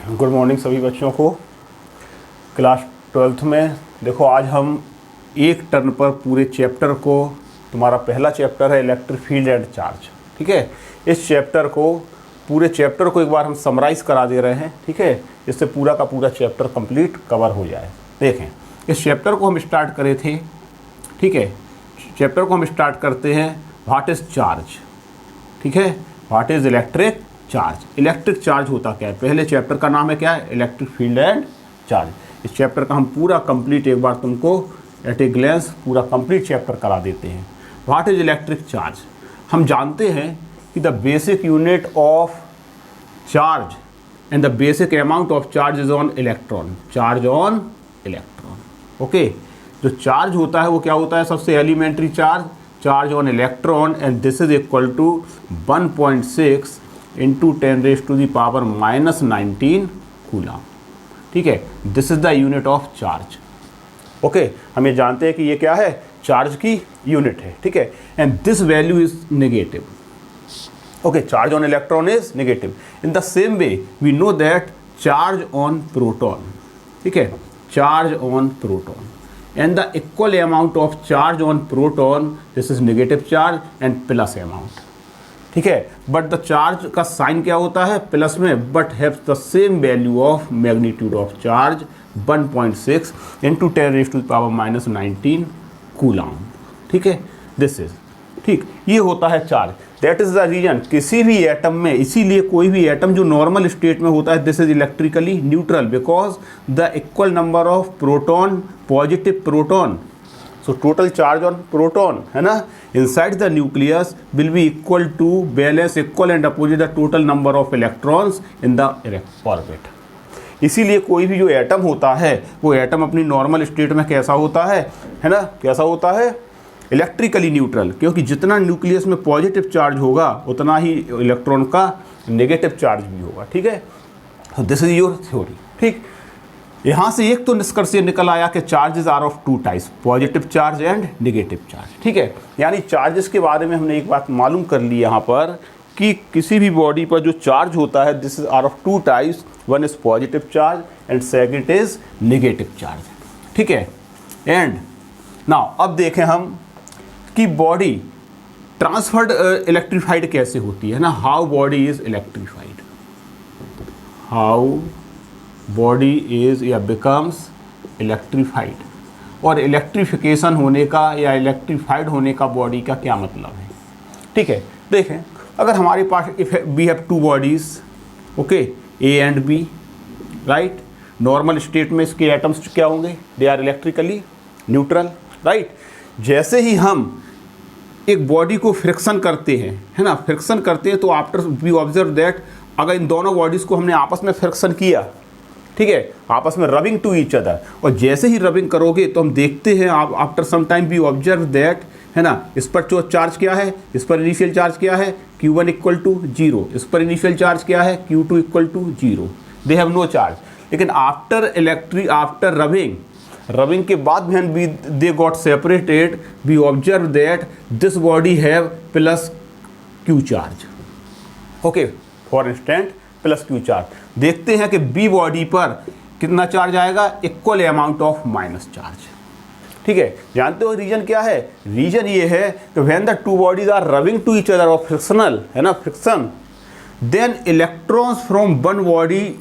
Good morning सभी बच्चों को। क्लास 12th में देखो आज हम एक टर्न पर पूरे चैप्टर को, तुम्हारा पहला चैप्टर है इलेक्ट्रिक फील्ड एंड चार्ज, ठीक है। इस चैप्टर को, पूरे चैप्टर को एक बार हम समराइज़ करा दे रहे हैं, ठीक है, इससे पूरा का पूरा चैप्टर कंप्लीट कवर हो जाए। देखें, इस चैप्टर को हम स्टार्ट करे थे, ठीक है। चैप्टर को हम स्टार्ट करते हैं व्हाट इज़ चार्ज, ठीक है, what is electric charge. Electric charge होता क्या है, पहले चैप्टर का नाम है क्या है, इलेक्ट्रिक फील्ड एंड चार्ज। इस चैप्टर का हम पूरा कंप्लीट एक बार तुमको एट ए ग्लैंस पूरा कंप्लीट चैप्टर करा देते हैं। व्हाट इज इलेक्ट्रिक चार्ज, हम जानते हैं कि the basic unit of charge and the basic amount of charge is on electron, charge on electron. Okay, जो चार्ज होता है वो क्या होता है, सबसे elementary charge on electron, and this is equal to 1.6 into 10⁻⁻19 coulomb, ठीक है। This is the unit of charge. Okay, हम ये जानते हैं कि ये क्या है, चार्ज की यूनिट है, ठीक है। And this value is negative. Okay, charge on electron is negative. In the same way we know that charge on proton, ठीक है, charge on proton and the equal amount of charge on proton, this is negative charge and plus amount, ठीक है। But the charge का sign क्या होता है, plus में, but have the same value of magnitude of charge 1.6 into 10⁻⁻19 coulomb, ठीक है। This is, ठीक, ये होता है charge. That is the reason किसी भी एटम में, इसीलिए कोई भी एटम जो नॉर्मल स्टेट में होता है, this is electrically neutral because the equal number of proton, positive proton, so total charge on proton है ना, inside the nucleus will be equal to balance equal and opposite the total number of electrons in the orbit. इसीलिए कोई भी जो atom होता है वो atom अपनी नॉर्मल स्टेट में कैसा होता है ना, कैसा होता है, इलेक्ट्रिकली न्यूट्रल, क्योंकि जितना न्यूक्लियस में पॉजिटिव चार्ज होगा उतना ही इलेक्ट्रॉन का नेगेटिव चार्ज भी होगा, ठीक है। दिस इज योर थ्योरी, ठीक। यहाँ से एक तो निष्कर्ष ये निकल आया कि charges are of two types, positive charge and negative charge, ठीक है। यानी चार्जेस के बारे में हमने एक बात मालूम कर ली यहाँ पर कि किसी भी बॉडी पर जो चार्ज होता है, this is are of two types, one is positive charge and second is negative charge, ठीक है। एंड नाउ अब देखें हम कि बॉडी ट्रांसफर्ड इलेक्ट्रीफाइड कैसे होती है ना, how body is electrified, how body is या बिकम्स इलेक्ट्रीफाइड। और इलेक्ट्रिफिकेशन होने का या इलेक्ट्रीफाइड होने का बॉडी का क्या मतलब है, ठीक है। देखें, अगर हमारे पास if we have two bodies, okay, A and B, right, normal state में इसके एटम्स क्या होंगे, they are electrically neutral, right. जैसे ही हम एक बॉडी को फ्रिक्शन करते हैं, है ना, फ्रिक्शन करते हैं, तो आफ्टर वी ऑब्जर्व दैट अगर इन दोनों बॉडीज़ को हमने आपस में फ्रिक्शन किया, ठीक है, आपस में रबिंग टू ईच अदर, और जैसे ही रबिंग करोगे तो हम देखते हैं आप after some time we observe that, है ना, इस पर जो चार्ज क्या है, इस पर इनिशियल चार्ज क्या है, Q1 इक्वल टू 0, इस पर इनिशियल चार्ज क्या है, Q2 equal to 0, they have no charge. लेकिन आफ्टर रबिंग के बाद भी they got separated, we observe that this body have plus Q charge, okay, for instant plus Q charge. देखते हैं कि बी बॉडी पर कितना चार्ज आएगा, equal amount of minus charge, ठीक है। जानते हो रीजन क्या है, रीजन ये है कि when the two bodies are rubbing to each other और फ्रिक्शनल, है ना, friction, then electrons from one body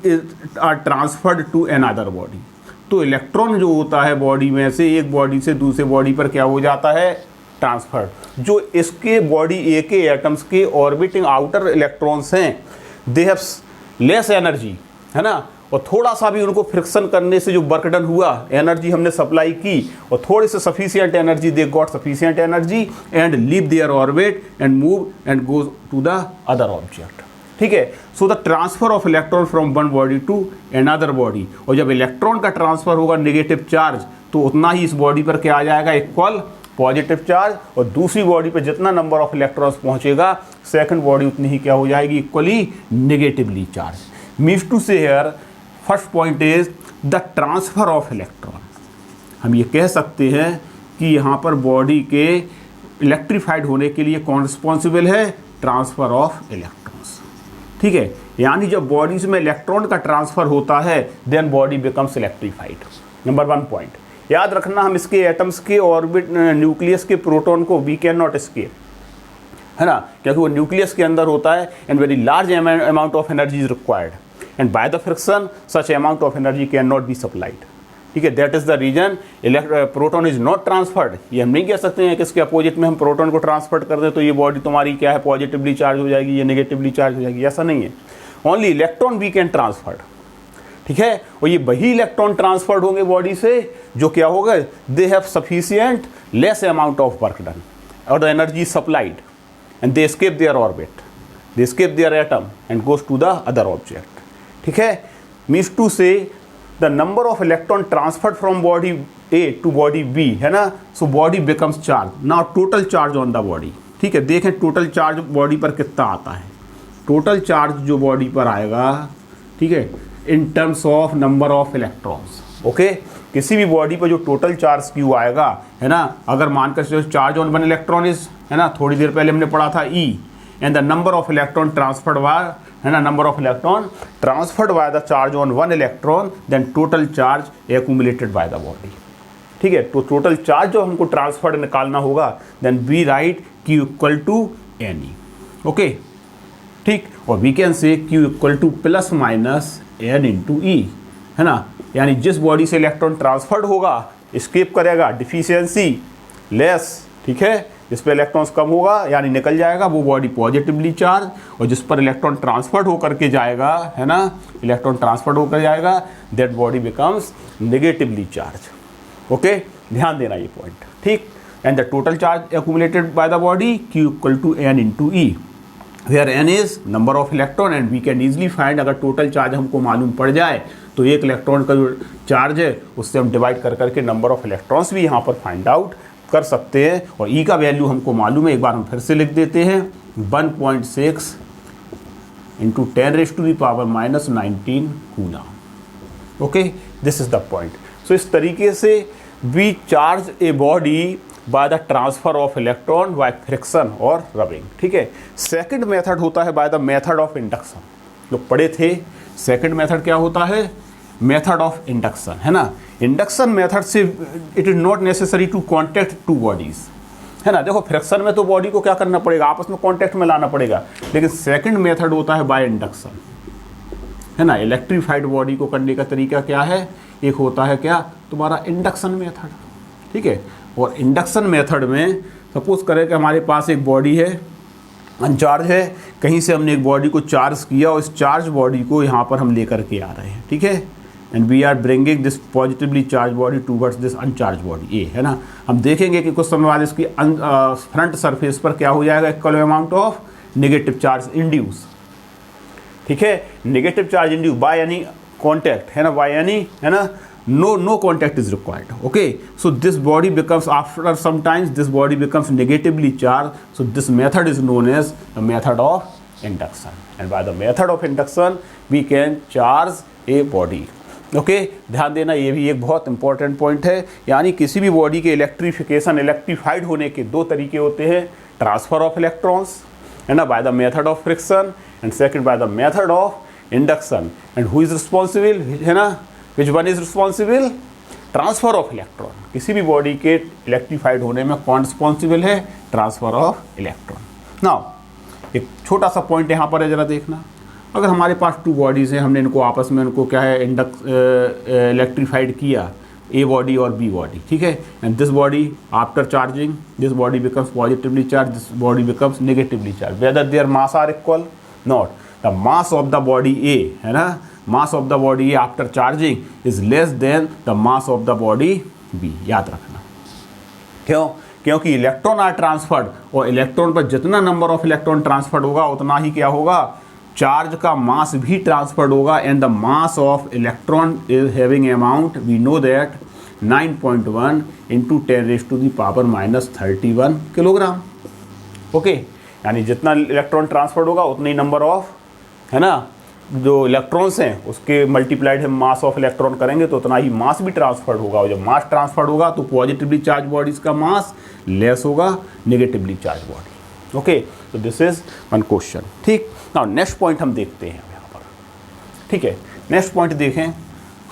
are transferred to another body. तो इलेक्ट्रॉन जो होता है बॉडी में से एक बॉडी से दूसरे बॉडी पर क्या हो जाता है, ट्रांसफर। जो इसके बॉडी ए के एटम्स के ऑर्बिटिंग आउटर इलेक्ट्रॉन्स हैं, दे हैव लेस एनर्जी, है ना, और थोड़ा सा भी उनको फ्रिक्शन करने से जो वर्क डन हुआ, एनर्जी हमने सप्लाई की और थोड़े से sufficient energy, they got sufficient energy and leave their orbit and move and goes to the other object, ठीक है। So the transfer of electron from one body to another body, और जब electron का transfer होगा negative charge, तो उतना ही इस body पर क्या आ जाएगा, इक्वल पॉजिटिव चार्ज, और दूसरी बॉडी पर जितना नंबर ऑफ इलेक्ट्रॉन्स पहुंचेगा, सेकंड बॉडी उतनी ही क्या हो जाएगी, equally negatively charge. Means to say here first point is the transfer of electron. हम ये कह सकते हैं कि यहाँ पर बॉडी के इलेक्ट्रीफाइड होने के लिए कौन रिस्पॉन्सिबल है, ट्रांसफर ऑफ इलेक्ट्रॉन्स, ठीक है। यानी जब बॉडीज में इलेक्ट्रॉन का ट्रांसफर होता है then body becomes electrified. Number 1 point याद रखना, हम इसके एटम्स के ऑर्बिट न्यूक्लियस के प्रोटॉन को वी कैन नॉट एस्केप, है ना, क्योंकि वो न्यूक्लियस के अंदर होता है and very large amount of energy is required and by the friction such amount of energy can not be supplied. ठीक है, that is the reason proton is not transferred. ये हम नहीं कह सकते हैं कि इसके अपोजिट में हम प्रोटॉन को ट्रांसफर कर दें तो ये बॉडी तुम्हारी क्या है, पॉजिटिवली चार्ज हो जाएगी, ये नेगेटिवली चार्ज हो जाएगी, ऐसा नहीं है। Only electron we can transferred. ठीक है, और ये वही इलेक्ट्रॉन ट्रांसफर्ड होंगे बॉडी से जो क्या होगा, they have sufficient less amount of work done और the energy supplied and they escape their orbit, they escape their atom and goes to the other object. ठीक है, means to say the number of electron transferred from body A to body B, है ना, so body becomes charge. Now total charge on the body. ठीक है, देखें total charge body पर कितना आता है। टोटल चार्ज जो बॉडी पर आएगा, ठीक है, इन terms of number of electrons. Okay, किसी भी बॉडी पर जो टोटल चार्ज क्यू आएगा, है ना, अगर मानकर चलो चार्ज ऑन 1 इलेक्ट्रॉन इज, है ना, थोड़ी देर पहले हमने पढ़ा था E and the number of electron transferred by, है ना, number of electron transferred by the charge on 1 electron then total charge accumulated by the body. ठीक है, तो टोटल चार्ज जो हमको ट्रांसफर्ड निकालना होगा then we write Q equal to NE। Okay, ठीक, और we can say Q equal to plus minus N into E, है ना, यानी जिस बॉडी से इलेक्ट्रॉन ट्रांसफर्ड होगा एस्केप करेगा, डिफिशियंसी लेस, ठीक है, जिस पर इलेक्ट्रॉन्स कम होगा यानी निकल जाएगा वो बॉडी पॉजिटिवली चार्ज, और जिस पर इलेक्ट्रॉन ट्रांसफर्ड होकर के जाएगा, है ना, इलेक्ट्रॉन ट्रांसफर्ड होकर जाएगा that body becomes negatively charge. Okay, ध्यान देना ये पॉइंट। ठीक, and the total charge accumulated by the body Q equal to N into E where N is number of electron and we can easily find, अगर total charge हमको मालूम पड़ जाए तो एक इलेक्ट्रॉन का जो चार्ज है उससे हम डिवाइड कर करके नंबर ऑफ इलेक्ट्रॉन्स भी यहाँ पर फाइंड आउट कर सकते हैं। और E का वैल्यू हमको मालूम है, एक बार हम फिर से लिख देते हैं 1.6 into 10⁻⁻19 coulomb. Okay, this is the point. So इस तरीके से we charge a body by the transfer of electron by friction और रबिंग। ठीक है, सेकंड मेथड होता है by the method of induction, जो पढ़े थे। सेकंड मेथड क्या होता है, मेथड ऑफ इंडक्शन, है ना। इंडक्शन मेथड से it is not necessary to contact two bodies, है ना। देखो फ्रिक्शन में तो बॉडी को क्या करना पड़ेगा, आपस में कॉन्टैक्ट में लाना पड़ेगा, लेकिन सेकंड मेथड होता है बाय इंडक्शन, है ना। इलेक्ट्रीफाइड बॉडी को करने का तरीका क्या है, एक होता है क्या तुम्हारा इंडक्शन मेथड। ठीक है, और इंडक्शन मेथड में सपोज करें कि हमारे पास एक बॉडी है, अनचार्ज है, कहीं से हमने एक बॉडी को चार्ज किया और इस चार्ज बॉडी को यहाँ पर हम लेकर के आ रहे हैं। ठीक है, and we are bringing this positively charge body towards this uncharge body A, है ना। हम देखेंगे कि कुछ समय बाद इसकी फ्रंट सरफेस पर क्या हो जाएगा, equal amount of negative charge induce. ठीक है, negative charge induce by any contact, है ना, बाय एनी, है ना, no contact is required. Okay, so this body becomes, after some times this body becomes negatively charged, so this method is known as the method of induction, and by the method of induction we can charge a body. Okay, ध्यान देना, ये भी एक बहुत important point है। यानी किसी भी बॉडी के इलेक्ट्रिफिकेशन, इलेक्ट्रीफाइड होने के दो तरीके होते हैं, ट्रांसफर ऑफ इलेक्ट्रॉन्स, है ना, bye the method of friction, and second by the method of induction. And who is responsible, है ना, which one is responsible, transfer of electron. किसी भी बॉडी के इलेक्ट्रीफाइड होने में कौन रिस्पॉन्सिबल है, ट्रांसफर ऑफ इलेक्ट्रॉन। नाउ एक छोटा सा पॉइंट यहाँ पर है, जरा देखना, अगर हमारे पास टू बॉडीज़ हैं, हमने इनको आपस में इनको क्या है इलेक्ट्रीफाइड किया, ए बॉडी और बी बॉडी। ठीक है, and this body after charging, this body becomes positively charge, this body becomes negatively charge, whether their mass are equal, not the mass of the body A, है ना, mass of the body A after charging is less than the mass of the body B, याद रखना। क्यों, क्योंकि electron are transferred, और electron पर जितना number of electron transferred होगा उतना ही क्या होगा, चार्ज का मास भी ट्रांसफर्ड होगा। And the mass of electron is having amount, we know that 9.1 into 10⁻⁻31 kilogram. Okay, यानी जितना इलेक्ट्रॉन ट्रांसफर्ड होगा उतनी नंबर ऑफ, है ना, जो इलेक्ट्रॉन्स हैं उसके मल्टीप्लाइड हम मास ऑफ इलेक्ट्रॉन करेंगे तो उतना ही मास भी ट्रांसफर्ड होगा, और जब मास ट्रांसफर्ड होगा तो पॉजिटिवली चार्ज बॉडीज का मास लेस होगा नेगेटिवली चार्ज बॉडी। ओके, तो दिस इज वन क्वेश्चन। ठीक, नाउ नेक्स्ट पॉइंट हम देखते हैं यहाँ पर। ठीक है, नेक्स्ट पॉइंट देखें,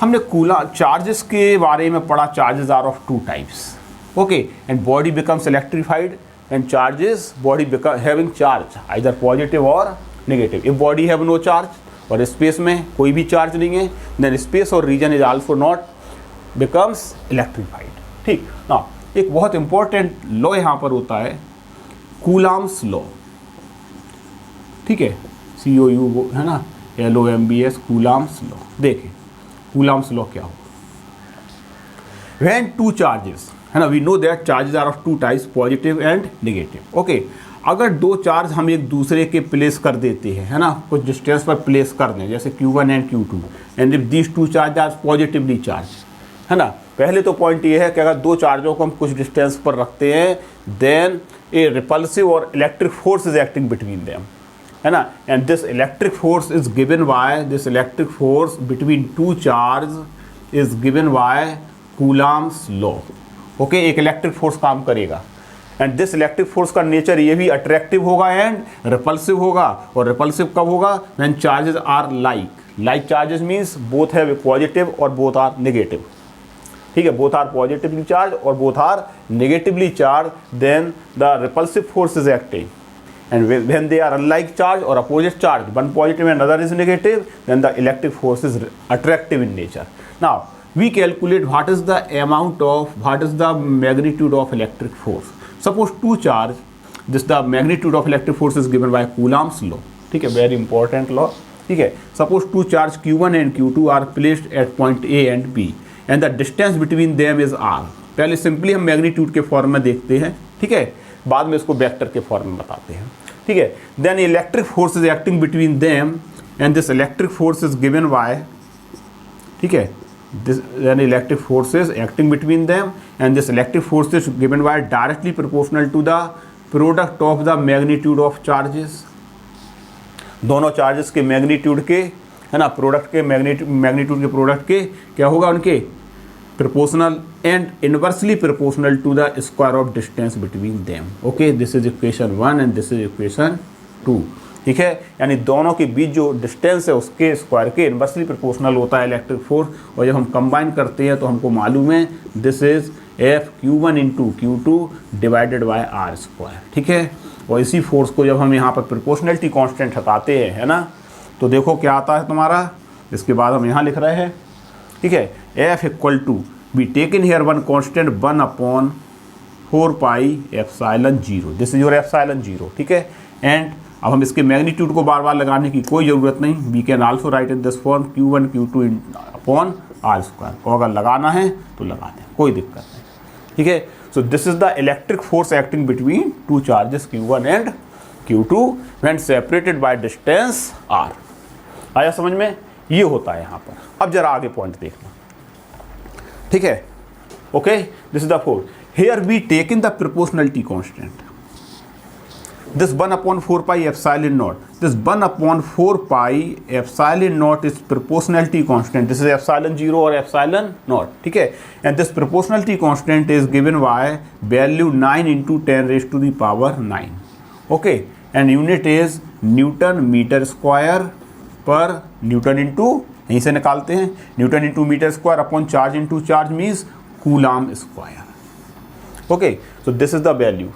हमने कूलम चार्जेस के बारे में पढ़ा, charges are of two types, okay, and body becomes electrified and charges body become having charge either positive और negative. If body have no charge और स्पेस में कोई भी चार्ज नहीं है, देन स्पेस और region is also not becomes electrified. ठीक ना, एक बहुत इंपॉर्टेंट लॉ यहाँ पर होता है कूलम्स लॉ, ठीक है, COU है ना, LOMBS, कूलम्स लॉ। देखें कूलम्स लॉ क्या हो, व्हेन टू चार्जेस, है ना, we know that charges are of two types, positive and negative, okay. अगर दो चार्ज हम एक दूसरे के प्लेस कर देते हैं, है ना, कुछ डिस्टेंस पर प्लेस कर दें, जैसे Q1 and Q2, and if these two charge are positively charge, है ना, पहले तो पॉइंट ये है कि अगर दो चार्जों को हम कुछ डिस्टेंस पर रखते हैं, देन ए रिपल्सिव और electric force is acting between them, है ना, and this electric force is given bye, this electric force between to charge is given bye Coulomb's law, okay. एक इलेक्ट्रिक फोर्स काम करेगा, एंड दिस इलेक्ट्रिक फोर्स का nature ये भी attractive होगा and repulsive होगा, और रिपल्सिव कब होगा, when charges are like charges means both have positive और बोथ आर नेगेटिव, ठीक है, बोथ आर पॉजिटिवली चार्ज और both are negatively charge, then the repulsive force is acting, and when they are unlike charge or opposite charge, one positive and other is negative, then the electric force is attractive in nature. Now we calculate what is the magnitude of electric force. Suppose two charge, the magnitude of electric force is given by Coulomb's law, ठीक है, very important law, ठीक है। Suppose two charge Q1 and Q2 are placed at point A and B and the distance between them is r। पहले simply हम magnitude के form में देखते हैं, ठीक है, बाद में इसको वेक्टर के फॉर्म में बताते हैं, ठीक है। Then electric force is acting between them and this electric force is given by, ठीक है, this then electric force is acting between them and this electric force is given by directly proportional to the product of the magnitude of charges. दोनों charges के magnitude के, है ना, product के magnitude के product के क्या होगा, उनके proportional and inversely proportional to the square of distance between them, okay, this is equation 1 and this is equation 2, ठीक है, यानी दोनों के बीच जो डिस्टेंस है उसके स्क्वायर के इन्वर्सली प्रोपोर्शनल होता है इलेक्ट्रिक फोर्स, और जब हम कंबाइन करते हैं तो हमको मालूम है this is F(Q1 × Q2) divided by R square, ठीक है। और इसी फोर्स को जब हम यहाँ पर प्रोपोर्शनलिटी कांस्टेंट हटाते हैं, है ना, तो देखो क्या आता है तुम्हारा, इसके बाद हम यहाँ लिख रहे हैं, ठीक है, F equal to be taken here one constant 1/4πε0, this is your ε0, ठीक है। एंड अब हम इसके मैग्नीट्यूड को बार बार लगाने की कोई ज़रूरत नहीं, we can also write in this form Q1 Q2 upon R square, को अगर लगाना है तो लगा दें, कोई दिक्कत नहीं, ठीक है। So this is the electric force acting between two charges Q1 and Q2 when separated by distance R। आया समझ में, ये होता है यहाँ पर। अब जरा आगे पॉइंट देखना, ठीक है, okay, this is the force, here we take in the proportionality constant, this 1/4πε0, this 1/4πε0 is proportionality constant, this is ε0 और ε0, ठीक है, and this proportionality constant is given by value 9 × 10⁹ okay, and unit is newton meter square पर newton into, यहीं से निकालते हैं, newton into meter square upon charge into charge means coulomb square, okay. So this is the value,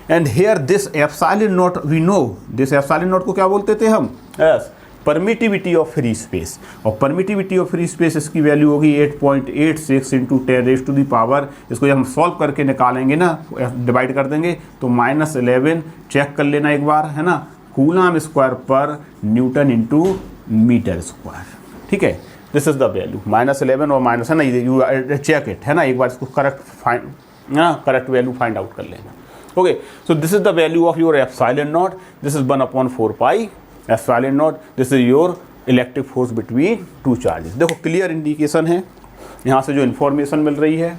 and here this ε0 we know, this ε0 को क्या बोलते थे हम, yes, permittivity of free space, और परमिटिविटी ऑफ फ्री स्पेस इसकी value होगी 8.86 × 10⁻, इसको जब हम सॉल्व करके निकालेंगे ना, डिवाइड कर देंगे तो -11, चेक कर लेना एक बार, है ना, कूलम स्क्वायर पर न्यूटन इंटू मीटर स्क्वायर, ठीक है। दिस इज द वैल्यू -11 और माइनस, है ना, यू चेक इट, है ना, एक बार इसको करेक्ट वैल्यू फाइंड आउट कर लेना, okay. So this is the value of your ε0, this is 1/4πε0, this is your electric force between two charges. देखो क्लियर इंडिकेशन है यहाँ से जो इन्फॉर्मेशन मिल रही है,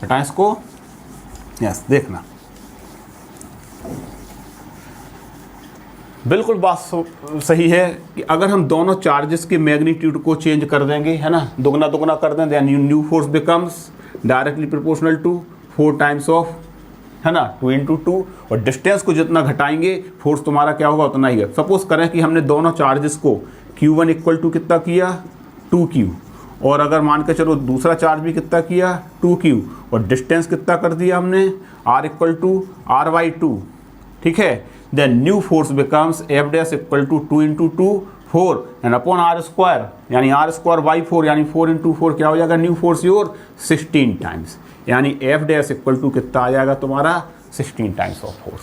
हटाएं इसको, यस, देखना बिल्कुल बात सही है कि अगर हम दोनों चार्जेस के मैग्नीट्यूड को चेंज कर देंगे, है ना, दुगना कर दें, then new force becomes directly proportional to 4 times of, है ना, 2 × 2, और डिस्टेंस को जितना घटाएंगे फोर्स तुम्हारा क्या होगा उतना ही है। सपोज करें कि हमने दोनों चार्जेस को Q1 इक्वल टू कितना किया 2Q, और अगर मान के चलो दूसरा चार्ज भी कितना किया 2Q, और डिस्टेंस कितना कर दिया हमने R इक्वल टू R/2, ठीक है। Then new force becomes F dash equal to 2 into 2 4 and upon R square, यानी R स्क्वायर बाई 4, यानी 4 इंटू 4 क्या हो जाएगा न्यू फोर्स योर 16 टाइम्स, यानी F डैश इक्वल टू कितना आ जाएगा तुम्हारा 16 टाइम्स ऑफ फोर्स,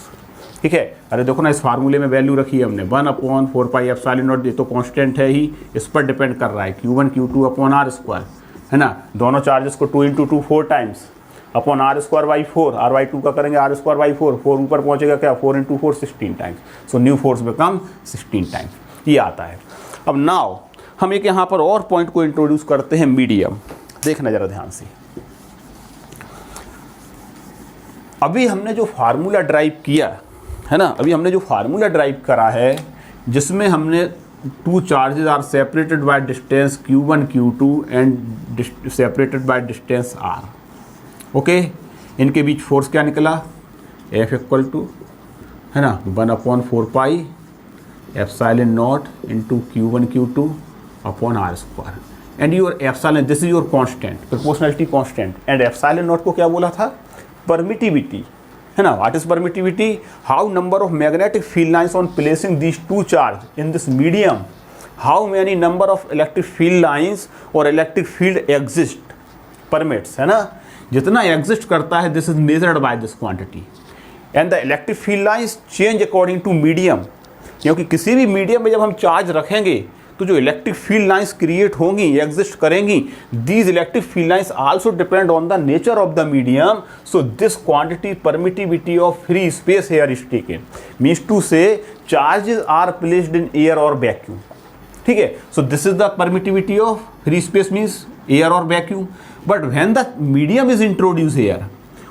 ठीक है। अरे देखो ना, इस फार्मूले में वैल्यू रखी है हमने 1/4πε0, ये तो कांस्टेंट है ही, इस पर डिपेंड कर रहा है Q1 Q2 upon R square, है ना। दोनों चार्जेस को 2 into 2 4 times upon R square by 4, R/2 का करेंगे R स्क्वायर बाई 4, 4 ऊपर पहुंचेगा क्या 4 into 4 16 times, so new force become 16 times, ये आता है। अब नाउ हम एक यहाँ पर और पॉइंट को इंट्रोड्यूस करते हैं, मीडियम। देखना जरा ध्यान से, अभी हमने जो फार्मूला ड्राइव किया है ना, अभी हमने जो फार्मूला ड्राइव करा है जिसमें हमने two charges are separated by distance Q1 Q2 and separated by distance R, okay. इनके बीच फोर्स क्या निकला F इक्वल टू, है ना, 1/4πε0 into Q1 Q2 upon R square, and your epsilon, this is your constant, proportionality constant, and epsilon naught को क्या बोला था परमिटिविटी, है ना। What is permittivity, how number of magnetic field lines on placing these two charge in this medium, how many number of electric field lines और electric field exist permits, है ना, जितना एग्जिस्ट करता है this is measured by this quantity, and the electric field lines change according to medium, क्योंकि किसी भी medium में जब हम चार्ज रखेंगे तो जो इलेक्ट्रिक फील्ड लाइंस क्रिएट होंगी, एग्जिस्ट करेंगी, these electric field lines also depend on the nature of the medium, so this quantity permittivity of free space here is taken, means to say charges are placed in air और vacuum, ठीक है। So this is the permittivity of free space means air और vacuum, but when the medium is introduce here,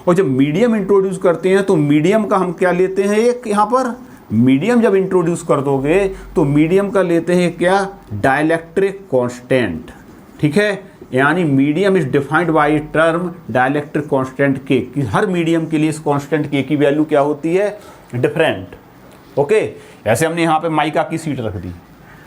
और जब medium introduce करते हैं तो medium का हम क्या लेते हैं, एक यहाँ पर मीडियम जब इंट्रोड्यूस कर दोगे तो मीडियम का लेते हैं क्या डाइलेक्ट्रिक कांस्टेंट, ठीक है, यानी medium is defined by term dielectric constant के, कि हर मीडियम के लिए इस कांस्टेंट के की वैल्यू क्या होती है डिफरेंट, ओके। ऐसे हमने यहाँ पे माइका की सीट रख दी,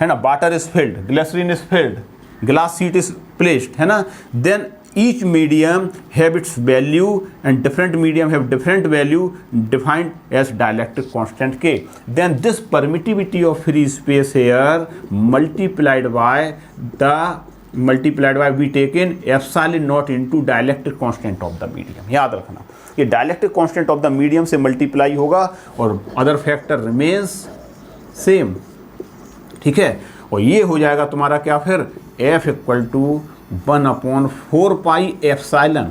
है ना, water is filled, glycerine is filled, glass sheet is placed, है ना, then each medium have its value and different medium have different value defined as dielectric constant K. Then this permittivity of free space here multiplied by we taken epsilon naught into dielectric constant of the medium. याद रखना ये dielectric constant of the medium से multiply होगा और other factor remains same, ठीक है। और ये हो जाएगा तुम्हारा क्या फिर F इक्वल टू 1/4πε,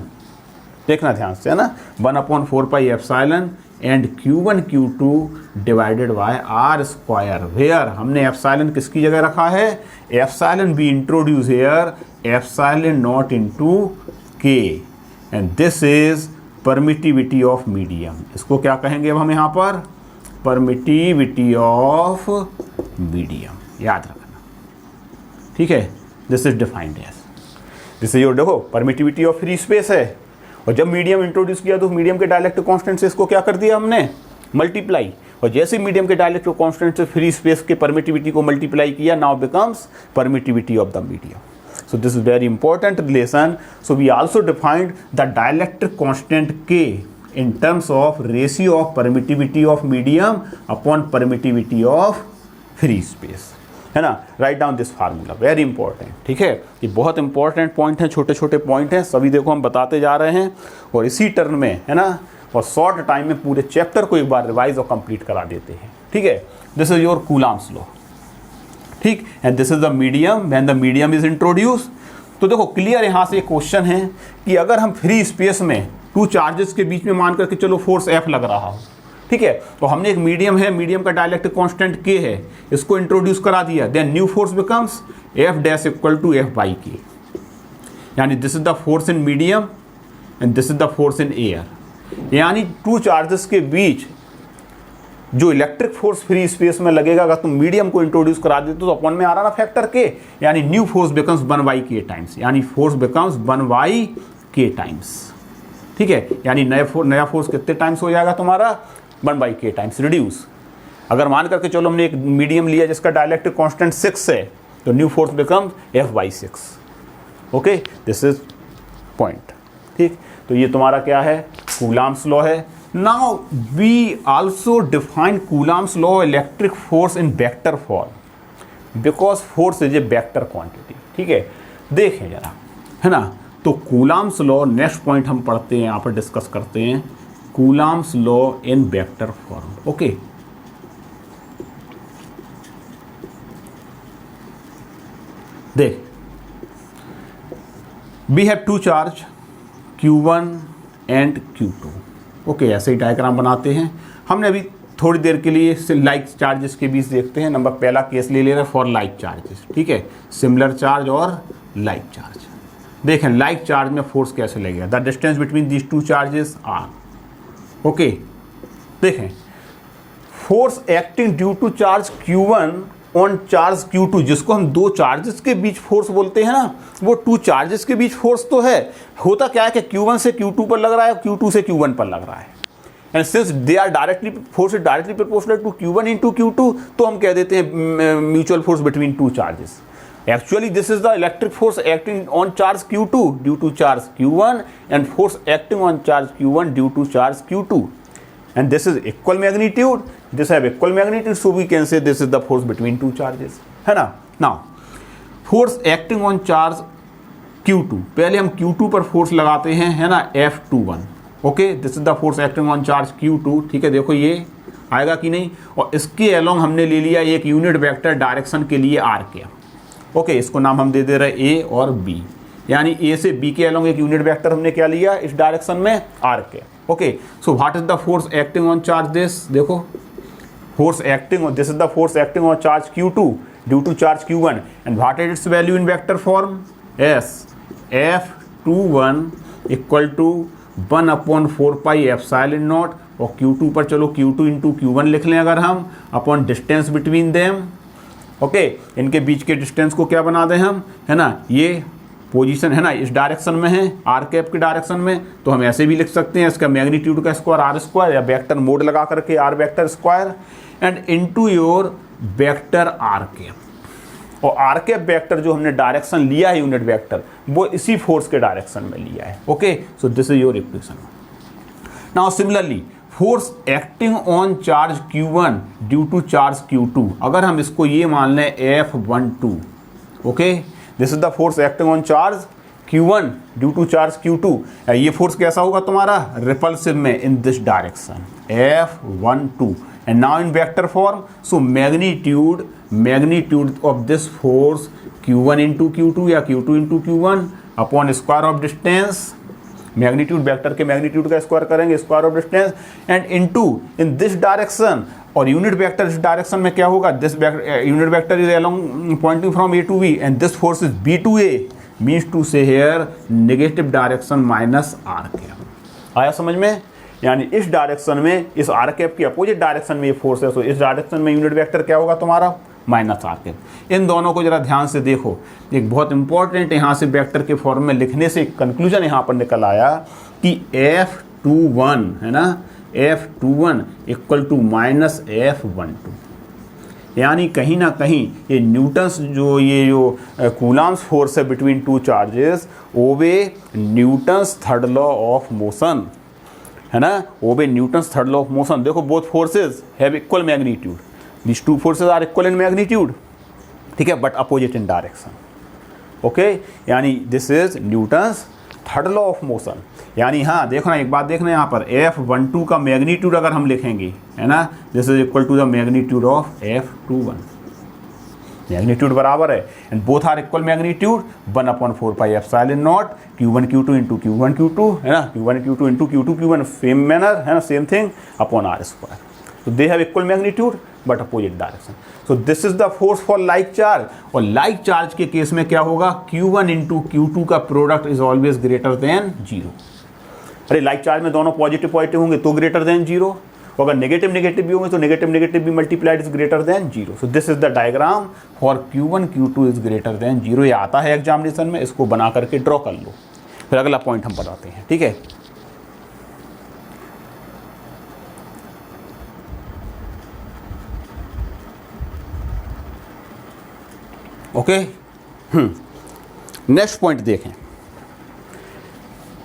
देखना ध्यान से, है ना, 1/4πε and Q1 Q2 divided by R square, where हमने एप्सिलॉन किसकी जगह रखा है, epsilon be introduce here epsilon naught into K, and this is permittivity of medium. इसको क्या कहेंगे अब हम यहाँ पर, परमिटिविटी ऑफ मीडियम, याद रखना, ठीक है। दिस इज डिफाइंड एज, जिससे ये देखो परमिटिविटी ऑफ फ्री स्पेस है, और जब मीडियम इंट्रोड्यूस किया तो मीडियम के डायलेक्ट्रिक कांस्टेंट से इसको क्या कर दिया हमने मल्टीप्लाई, और जैसे मीडियम के डायलेक्ट्रिक कांस्टेंट से फ्री स्पेस के परमिटिविटी को मल्टीप्लाई किया, now becomes permittivity of the medium. So this is very important relation. So we also defined the dielectric constant K in terms of ratio of permittivity of medium upon permittivity of free space, है ना। Write down this formula, very important, ठीक है। ये बहुत important point हैं, छोटे छोटे point हैं, सभी देखो हम बताते जा रहे हैं, और इसी टर्न में, है ना, और शॉर्ट टाइम में पूरे चैप्टर को एक बार रिवाइज और कंप्लीट करा देते हैं, ठीक है। This is your Coulomb's law, ठीक, and this is the medium, when the medium is introduce. तो देखो क्लियर यहाँ से एक क्वेश्चन है कि अगर हम फ्री स्पेस में टू चार्जेस के बीच में मान करके चलो फोर्स F लग रहा हो, ठीक है, तो हमने एक मीडियम है, मीडियम का डायलेक्ट्रिक कांस्टेंट K है, इसको इंट्रोड्यूस करा दिया, then new force becomes F dash equal to F by K, यानी this is the force in medium and this is the force in air, यानी टू चार्जेस के बीच जो इलेक्ट्रिक फोर्स फ्री स्पेस में लगेगा, अगर तुम मीडियम को इंट्रोड्यूस करा देते तो अपन में आ रहा ना फैक्टर K, यानी new force becomes 1/K times, यानी फोर्स बिकम्स 1/K टाइम्स, ठीक है, यानी नया फोर्स कितने टाइम्स हो जाएगा तुम्हारा 1/K टाइम्स रिड्यूस। अगर मान करके चलो हमने एक मीडियम लिया जिसका डायलेक्ट्रिक कांस्टेंट 6 है, तो new force becomes F/6। Okay, this is point. ठीक, तो ये तुम्हारा क्या है, कूलाम्स लॉ है। Now we also define Coulomb's law electric force in vector form because force is a vector quantity. ठीक है, देखें जरा, है ना, तो कूलाम्स लॉ नेक्स्ट पॉइंट हम पढ़ते हैं, यहाँ पर डिस्कस करते हैं Coulomb's law in vector form. Okay, देख, we have two charge Q1 and Q2। Okay, ऐसे ही डायग्राम बनाते हैं। हमने अभी थोड़ी देर के लिए लाइक चार्जेस के बीच देखते हैं। नंबर पहला केस ले रहे हैं फॉर लाइक चार्जेस। ठीक है, सिमिलर चार्ज और लाइक चार्ज। देखें लाइक चार्ज में फोर्स कैसे लगेगा, the distance between these two charges R. Okay, देखें force acting due to charge Q1 on charge Q2, जिसको हम दो चार्जेस के बीच फोर्स बोलते हैं ना, वो टू चार्जेस के बीच फोर्स तो है। होता क्या है कि Q1 से Q2 पर लग रहा है, Q2 से Q1 पर लग रहा है, and since they are directly force directly proportional to Q1 into Q2, तो हम कह देते हैं mutual force between two charges. Actually, this is the electric force acting on charge Q2 due to charge Q1 and force acting on charge Q1 due to charge Q2. And this is equal magnitude. This have equal magnitude, so we can say this is the force between two charges. है ना? Now, force acting on charge Q2. पहले हम Q2 पर force लगाते हैं, है ना? F21. Okay, this is the force acting on charge Q2. ठीक है, देखो ये आएगा कि नहीं? और इसके along हमने ले लिया एक यूनिट वेक्टर डायरेक्शन के लिए R के। ओके, इसको नाम हम दे दे रहे ए और बी, यानी ए से बी के अलोंग एक यूनिट वेक्टर हमने क्या लिया इस डायरेक्शन में आर के। Okay, so what is the force acting on charge this, देखो force acting on this is the force acting on charge Q2 due to charge Q1 and what is its value in vector form, as F21 equal to 1/4 pi epsilon naught, और Q2 पर चलो Q2 into Q1 लिख लें अगर हम, upon distance between them. Okay, इनके बीच के distance को क्या बना दें हम, है ना, ये पोजीशन है ना इस डायरेक्शन में है आर कैप के डायरेक्शन में, तो हम ऐसे भी लिख सकते हैं इसका मैग्नीट्यूड का स्क्वायर आर स्क्वायर, या वेक्टर मोड लगा करके R vector square and into your vector R cap. और आर कैप वेक्टर जो हमने डायरेक्शन लिया है यूनिट वेक्टर, वो इसी फोर्स के डायरेक्शन में लिया है। Okay, so this is your equation. Now similarly force acting on charge Q1 due to charge Q2, अगर हम इसको ये मान लें F12, okay, this is the force acting on charge Q1 due to charge Q2, ये force कैसा होगा तुम्हारा रिपल्सिव में in this direction F12 and now in vector form, so magnitude of this force Q1 into Q2 या Q2 into Q1 upon square of distance, magnitude vector के magnitude का square करेंगे square of distance and into in this direction, और unit vector इस direction में क्या होगा, this unit vector is along pointing from A to B and this force is B to A, means to say here negative direction minus R cap. आया समझ में, यानी इस डायरेक्शन में इस आर कैप की अपोजिट डायरेक्शन में ये फोर्स है, सो इस डायरेक्शन में यूनिट वेक्टर क्या होगा तुम्हारा माइनस आर कैप। इन दोनों को जरा ध्यान से देखो, एक बहुत इंपॉर्टेंट यहाँ से वेक्टर के फॉर्म में लिखने से कंक्लूजन यहाँ पर निकल आया कि F21 है ना, F21 equal to minus F12, यानी कहीं ना कहीं ये न्यूटन्स जो कूलाम्स फोर्स है between two charges obey Newton's third law of motion, है ना, obey Newton's third law of motion. देखो both forces have equal magnitude, these two forces are equal in magnitude, ठीक है, but opposite in direction। Okay, यानी this is Newton's third law of motion. यानी हाँ देखो ना, एक बात देखना यहाँ पर F12 का मैग्नीट्यूड अगर हम लिखेंगे, है ना, this is equal to the magnitude of F21, magnitude बराबर है and both are equal magnitude 1/4 pi epsilon naught Q1 Q2 into Q1 Q2, है ना, Q1 Q2 into Q2 Q1 same manner, है ना, same thing upon R square. So they have equal magnitude but opposite direction. So this is the force for like charge, और like charge के case में क्या होगा, Q1 into Q2 का product is always greater than 0। अरे like charge में दोनों positive positive होंगे तो ग्रेटर देन 0, और अगर नेगेटिव नेगेटिव भी होंगे तो नेगेटिव नेगेटिव भी multiplied is greater than 0। So this is the diagram for Q1 Q2 is greater than 0। ये आता है एग्जामिनेशन में, इसको बना करके ड्रॉ कर लो। फिर अगला पॉइंट हम बताते हैं, ठीक है। ओके। नेक्स्ट पॉइंट देखें,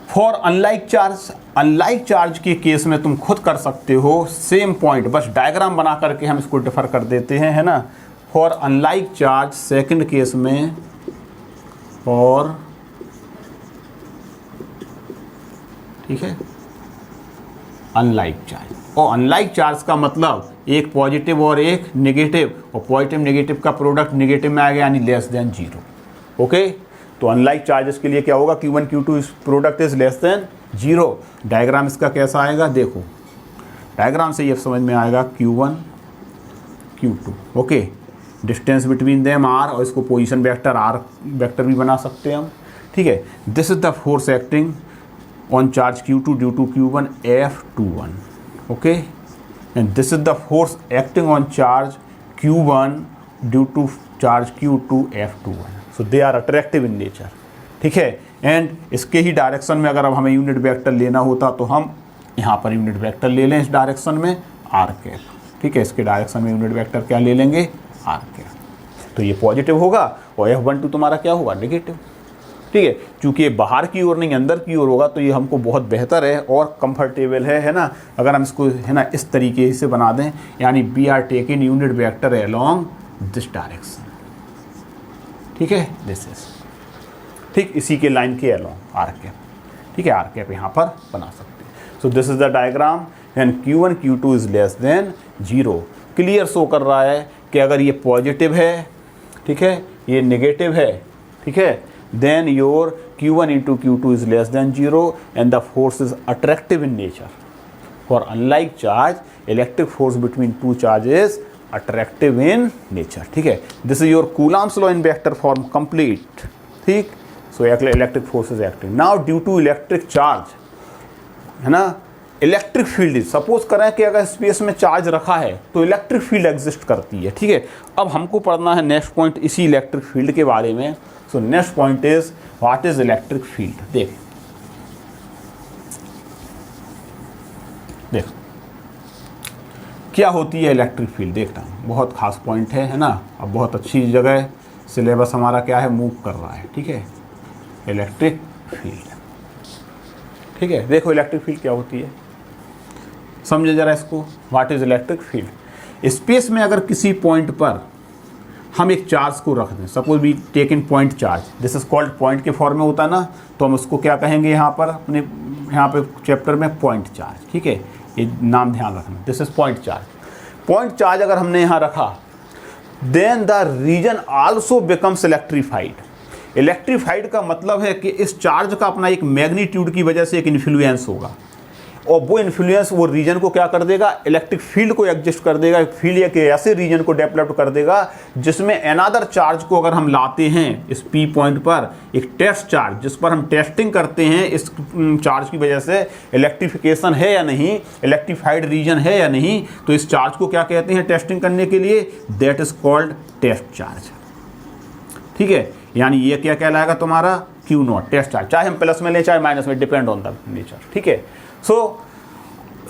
फॉर अनलाइक चार्ज के केस में तुम खुद कर सकते हो सेम पॉइंट, बस डायग्राम बना करके हम इसको डिफर कर देते हैं, है ना। For unlike charge second case में, और ठीक है, अनलाइक चार्ज, और अनलाइक चार्ज का मतलब एक पॉजिटिव और एक नेगेटिव, और पॉजिटिव नेगेटिव का प्रोडक्ट नेगेटिव में आ गया यानी लेस देन जीरो। ओके, तो अनलाइक चार्जेस के लिए क्या होगा, Q1 Q2 इस product is less than zero. Diagram इसका कैसा आएगा, देखो डायग्राम से ये समझ में आएगा Q1 Q2। Okay, distance between them R, और इसको पोजीशन वेक्टर आर वेक्टर भी बना सकते हैं हम, ठीक है। This is the force acting on charge Q2 due to Q1 F21, okay, and this is the force acting on charge Q1 due to charge Q2 F21, so they are attractive in nature, ठीक है। And इसके ही direction में अगर अब हमें unit vector लेना होता तो हम यहाँ पर यूनिट वेक्टर ले लें इस डायरेक्शन में आर कैप, ठीक है। इसके डायरेक्शन में यूनिट वेक्टर क्या ले लेंगे, आर कैप, तो ये पॉजिटिव होगा और F12 तुम्हारा क्या होगा, नेगेटिव, ठीक है। चूंकि ये बाहर की ओर नहीं अंदर की ओर होगा तो ये हमको बहुत बेहतर है और कंफर्टेबल है ना। अगर हम इसको, है ना, इस तरीके से बना दें, यानी we are taking unit vector along this direction, ठीक है, दिस इज, ठीक इसी के लाइन के अलोंग आर कैप, ठीक है, आर कैप यहाँ पर बना सकते हैं। सो this is the diagram and Q1 Q2 is less than zero. Clear show कर रहा है कि अगर ये पॉजिटिव है, ठीक है, ये नेगेटिव है, ठीक है, then your Q1 into Q2 is less than 0 and the force is attractive in nature. For unlike charge, electric force between two charges attractive in nature, ठीक है। This is your Coulomb's law in vector form complete, ठीक। So electric force is acting. Now due to electric charge, है ना, electric field, suppose करें कि अगर space में charge रखा है तो इलेक्ट्रिक फील्ड एग्जिस्ट करती है, ठीक है। अब हमको पढ़ना है नेक्स्ट पॉइंट इसी इलेक्ट्रिक फील्ड के बारे में। So next point is what is electric field. देख क्या होती है इलेक्ट्रिक फील्ड, देखना बहुत खास पॉइंट है ना। अब बहुत अच्छी जगह सिलेबस हमारा क्या है, मूव कर रहा है, ठीक है। इलेक्ट्रिक फील्ड, ठीक है, देखो इलेक्ट्रिक फील्ड क्या होती है, समझे जरा इसको। What is electric field, space में अगर किसी पॉइंट पर हम एक चार्ज को रख दें, suppose we take in point charge, this is called point के फॉर्म में होता है ना, तो हम उसको क्या कहेंगे यहाँ पर अपने यहाँ पे चैप्टर में, पॉइंट चार्ज, ठीक है, ये नाम ध्यान रखना, this is point charge. Point charge अगर हमने यहाँ रखा, then the region also becomes electrified. Electrified का मतलब है कि इस चार्ज का अपना एक मैग्नीट्यूड की वजह से एक इन्फ्लुएंस होगा, और वो इन्फ्लुएंस वो रीजन को क्या कर देगा, इलेक्ट्रिक फील्ड को एडजस्ट कर देगा, एक फील्ड या के ऐसे रीजन को डेवलप कर देगा जिसमें अनदर चार्ज को अगर हम लाते हैं इस पी पॉइंट पर, एक टेस्ट चार्ज जिस पर हम टेस्टिंग करते हैं इस चार्ज की वजह से इलेक्ट्रिफिकेशन है या नहीं, इलेक्ट्रीफाइड रीजन है या नहीं, तो इस चार्ज को क्या कहते हैं टेस्टिंग करने के लिए, that is called test charge, ठीक है। यानी ये क्या कहलाएगा तुम्हारा, Q0 टेस्ट चार्ज, चाहे हम प्लस में ले चाहे माइनस में, डिपेंड ऑन द नेचर, ठीक है। So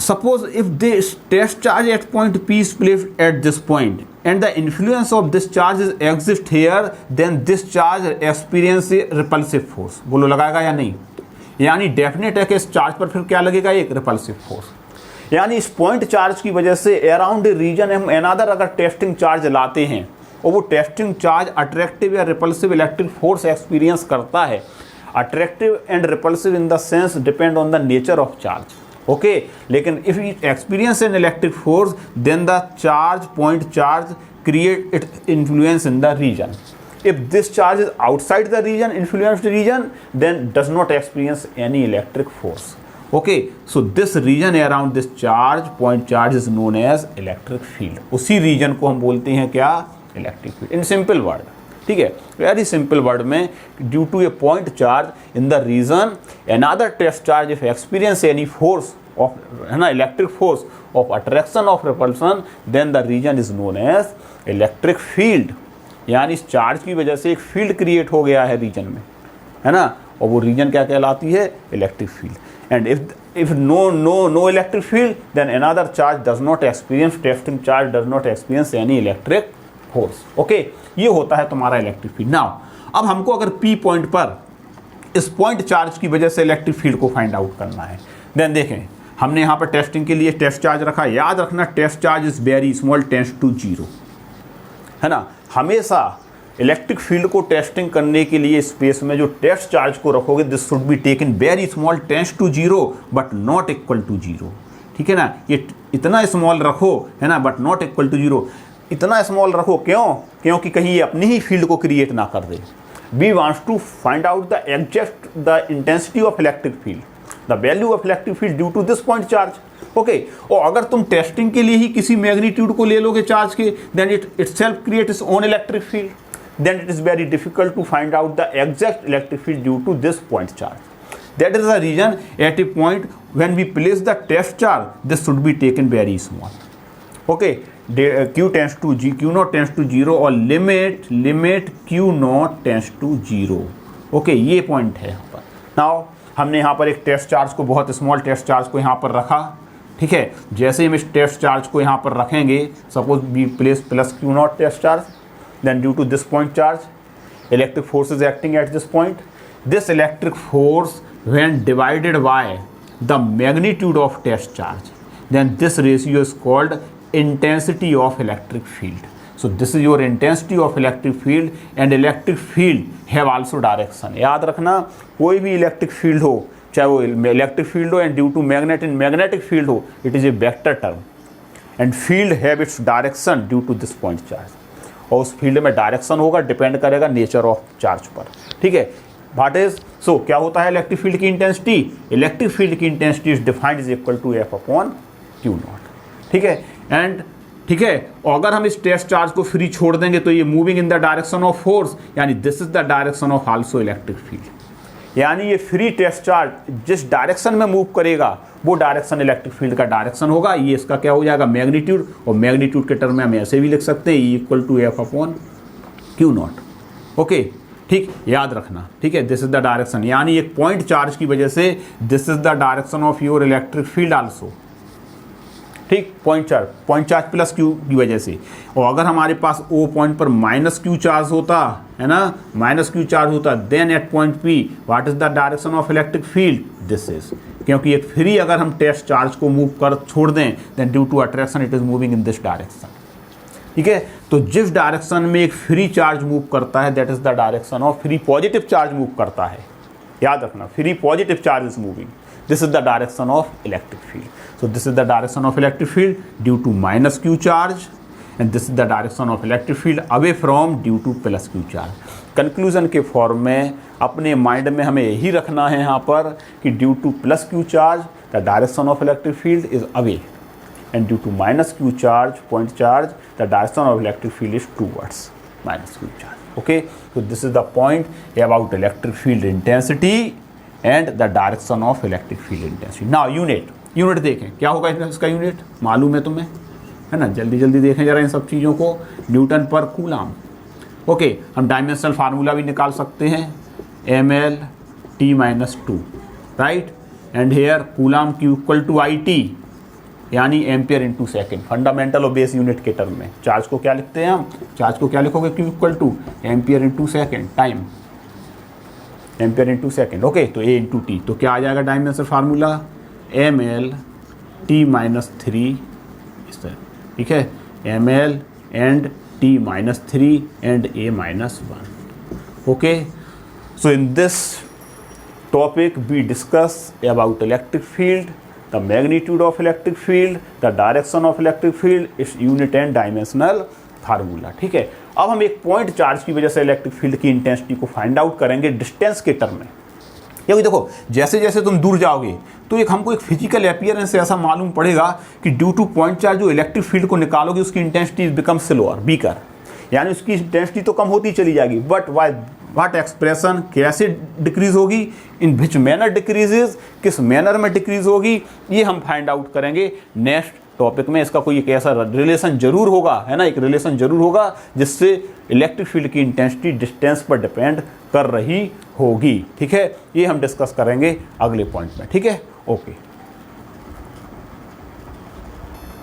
suppose if this test charge at point P is placed at this point and the influence of this charge is exist here, then this charge experience repulsive force। बोलो लगाएगा या नहीं, यानी definite है कि इस चार्ज पर फिर क्या लगेगा, एक रिपल्सिव फोर्स। यानी इस पॉइंट चार्ज की वजह से अराउंड रीजन हम अनदर अगर टेस्टिंग चार्ज लाते हैं और वो टेस्टिंग चार्ज अट्रैक्टिव या रिपल्सिव इलेक्ट्रिक फोर्स एक्सपीरियंस करता है। Attractive and repulsive in the sense depend on the nature of charge, okay. लेकिन if it experience an electric force then the charge point charge create it influence in the region. If this charge is outside the region, influenced region, then does not experience any electric force. Okay, so this region around this charge, point charge, is known as electric field. उसी region को हम बोलते हैं क्या, electric field. In simple word, ठीक है, very simple word में, due to a point charge in the region another test charge if experience any force of, है ना, electric force of attraction of repulsion, then the region is known as electric field. यानी इस charge की वजह से एक field create हो गया है रीजन में, है ना, और वो रीजन क्या कहलाती है, electric field. And if no electric field, then another charge does not experience, testing charge does not experience any electric force. Okay, ये होता है तुम्हारा इलेक्ट्रिक फील्ड। नाउ अब हमको अगर P पॉइंट पर इस पॉइंट चार्ज की वजह से इलेक्ट्रिक फील्ड को फाइंड आउट करना है, देन देखें हमने यहाँ पर टेस्टिंग के लिए टेस्ट चार्ज रखा। याद रखना test charge is very small, tends to zero, है ना। हमेशा इलेक्ट्रिक फील्ड को टेस्टिंग करने के लिए स्पेस में जो टेस्ट चार्ज को रखोगे this should be taken very small, tends to zero but not equal to zero, ठीक है ना। ये इतना स्मॉल रखो, है ना, but not equal to zero. इतना स्मॉल रखो क्यों? क्योंकि कहीं ये अपनी ही फील्ड को क्रिएट ना कर दे। We wants to find out the exact the intensity of electric field, the value of electric field due to this point charge. Okay, और अगर तुम टेस्टिंग के लिए ही किसी मैग्नीट्यूड को ले लोगे चार्ज के, then it itself create its own electric field, then it is very difficult to find out the exact electric field due to this point charge. That is the reason at a point when we place the test charge, this should be taken very small. Okay, q tends to q naught tends to 0 और limit q naught tends to 0. Okay, ये point है यहाँ पर। Now हमने यहाँ पर एक test charge को, बहुत स्मॉल टेस्ट चार्ज को यहाँ पर रखा, ठीक है। जैसे हम इस टेस्ट चार्ज को यहाँ पर रखेंगे, suppose we place plus q naught test charge, then due to this point charge electric force is acting at this point. This electric force when divided by the magnitude of test charge, then this ratio is called intensity of electric field. So this is your intensity of electric field, and electric field have also direction. याद रखना, कोई भी electric field हो, चाहे वो electric field हो and due to magnetic field हो, it is a vector term, and field have its direction due to this point charge. और उस फील्ड में डायरेक्शन होगा, डिपेंड करेगा नेचर ऑफ चार्ज पर, ठीक है। व्हाट इज सो क्या होता है इलेक्ट्रिक फील्ड की इंटेंसिटी? इलेक्ट्रिक फील्ड की intensity is defined is equal to F upon Q naught, ठीक है। एंड ठीक है, और अगर हम इस टेस्ट चार्ज को फ्री छोड़ देंगे तो ये moving in the direction of force, यानी this is the direction of also electric field, यानी ये फ्री टेस्ट चार्ज जिस डायरेक्शन में मूव करेगा वो डायरेक्शन इलेक्ट्रिक फील्ड का डायरेक्शन होगा। ये इसका क्या हो जाएगा? मैग्नीट्यूड, और मैग्नीट्यूड के टर्म में हम ऐसे भी लिख सकते हैं E equal to F upon Q naught. Okay, ठीक, याद रखना, ठीक है। दिस इज द डायरेक्शन, यानी एक पॉइंट चार्ज की वजह से this is the direction of your electric field also, ठीक। पॉइंट चार्ज प्लस क्यू की वजह से। और अगर हमारे पास ओ पॉइंट पर माइनस क्यू चार्ज होता है ना, माइनस क्यू चार्ज होता, then at point P what is the direction of electric field? This is, क्योंकि एक फ्री अगर हम टेस्ट चार्ज को मूव कर छोड़ दें, then due to attraction it is moving in this direction, ठीक है। तो जिस डायरेक्शन में एक फ्री चार्ज मूव करता है that is the direction of free positive charge move करता है। याद रखना, free positive charge is moving, this is the direction of electric field. So this is the direction of electric field due to minus q charge, and this is the direction of electric field away from due to plus q charge. Conclusion के form में अपने mind में हमें यही रखना है यहाँ पर कि due to plus Q charge the direction of electric field is away, and due to minus Q charge point charge the direction of electric field is towards minus Q charge. Okay, so this is the point about electric field intensity and the direction of electric field intensity. Now unit देखें क्या होगा इसका unit, मालूम है तुम्हें, है ना। जल्दी जल्दी देखें जरा इन सब चीज़ों को। न्यूटन पर कूलाम। ओके, हम डायमेंशनल फार्मूला भी निकाल सकते हैं, ml t-2, right. And here coulomb Q equal to IT, यानी एम्पियर इंटू सेकेंड, फंडामेंटल और बेस यूनिट के टर्म में। चार्ज को क्या लिखते हैं हम? चार्ज को क्या लिखोगे? Q equal to ampere into second, time ampere into second. Okay, तो ए इंटू टी, तो क्या आ जाएगा डायमेंशनल फार्मूला? ml t-3 इस तरह, ठीक है। ml and t-3 and a-1। Okay, so in this topic we discuss about electric field, the magnitude of electric field, the direction of electric field, its unit and dimensional formula, ठीक है। अब हम एक point charge की वजह से electric field की intensity को फाइंड आउट करेंगे डिस्टेंस के टर्म में। क्योंकि देखो जैसे जैसे तुम दूर जाओगे तो हमको एक फिजिकल अपीयरेंस से ऐसा मालूम पड़ेगा कि ड्यू टू पॉइंट चार्ज जो इलेक्ट्रिक फील्ड को निकालोगे उसकी इंटेंसिटी बिकम स्लोअर, वीकर, यानी उसकी इंटेंसिटी तो कम होती चली जाएगी, बट व्हाट एक्सप्रेशन कैसे डिक्रीज होगी, इन विच मैनर डिक्रीजेज, किस मैनर में डिक्रीज होगी, ये हम फाइंड आउट करेंगे नेक्स्ट टॉपिक में। इसका कोई एक ऐसा रिलेशन जरूर होगा, है ना, एक रिलेशन जरूर होगा जिससे इलेक्ट्रिक फील्ड की इंटेंसिटी डिस्टेंस पर डिपेंड कर रही होगी, ठीक है। ये हम डिस्कस करेंगे अगले पॉइंट में, ठीक है। ओके।